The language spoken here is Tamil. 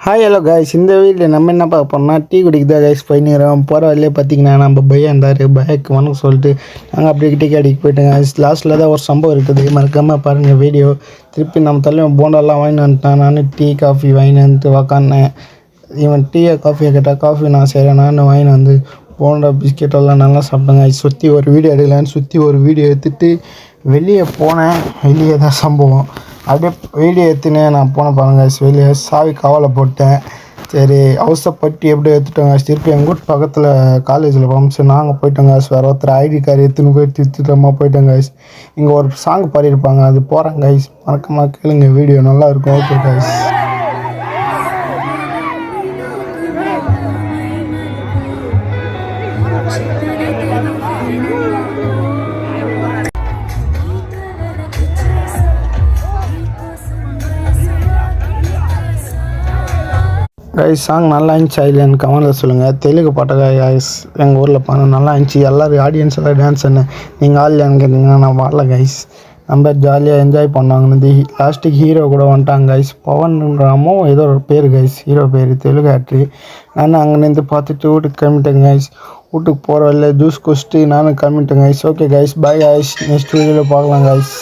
ஹாய் ஹலோ கைஸ், இந்த வீட்டில் நம்ம என்ன பார்க்க போனோம்னா டீ குடிக்கு தான் கைஸ் போயின்னுக்கிறோம். போகிற வழியே பார்த்தீங்கன்னா நம்ம பையன் இருந்தார். பைக்கு வணக்கம் சொல்லிட்டு நாங்கள் அப்படியே டீ கடைக்கு போயிட்டோங்க. லாஸ்ட்டில் தான் ஒரு சம்பவம் இருக்குது, மறக்காமல் பாருங்கள் வீடியோ. திருப்பி நம்ம தலைவன் போண்டாலாம் வாங்கிட்டு வந்துட்டான். நான் டீ காஃபி வாங்கிட்டு வந்து உக்காந்தேன். இவன் டீயை காஃபியை கேட்டால் காஃபி நான் செய்கிறேன். நான் வாங்கிட்டு வந்து போண்டா பிஸ்கெட்டெல்லாம் நல்லா சாப்பிட்டேங்க. சுற்றி ஒரு வீடியோ எடுக்கலான்னு சுற்றி ஒரு வீடியோ எடுத்துகிட்டு வெளியே போனேன். வெளியே தான் சம்பவம். அப்படியே வீடியோ எடுத்துனே நான் போனேன் பாருங்க. வெளியே சாவி கவலை போட்டேன். சரி அவசரப்பட்டு எப்படியோ எடுத்துட்டோங்க. திருப்பி எங்கள் வீட்டு பக்கத்தில் காலேஜில் ஃபங்க்ஷன் நாங்கள் போயிட்டோங்க. வேறு ஒருத்தர் ஐடி கார்டு எடுத்துன்னு போய் திருத்தமாக போயிட்டோங்க. இங்கே ஒரு சாங் பாடியிருப்பாங்க, அது போகிறாங்க கைஸ். மறக்காம கேளுங்க, வீடியோ நல்லா இருக்கும். Okay guys. கைஸ் சாங் நல்லா இருந்துச்சா இல்லைன்னு கமெண்டில் சொல்லுங்கள். தெலுங்கு பாட்டை கைஸ் எங்கள் ஊரில் பாருங்க, நல்லா இருந்துச்சு. எல்லோரும் ஆடியன்ஸ் எல்லாம் டான்ஸ் என்ன நீங்கள் ஆடலையான்னு கேட்டிங்கன்னா நான் வரல கைஸ். நம்ம ஜாலியாக என்ஜாய் பண்ணாங்க. லாஸ்ட்டுக்கு ஹீரோ கூட வந்துட்டாங்க கைஸ். பவன்ராமோ ஏதோ ஒரு பேர் கைஸ், ஹீரோ பேர், தெலுங்கு ஆக்டர். நான் அங்கேருந்து பார்த்துட்டு வீட்டுக்கு கிளம்பிட்டேன் கைஸ். வீட்டுக்கு போகிற வழியில் ஜூஸ் குடிச்சிட்டு நானும் கிளம்பிட்டேன் guys. Okay guys, bye guys. Next வீடியோவில் பார்க்கலாம் கைஸ்.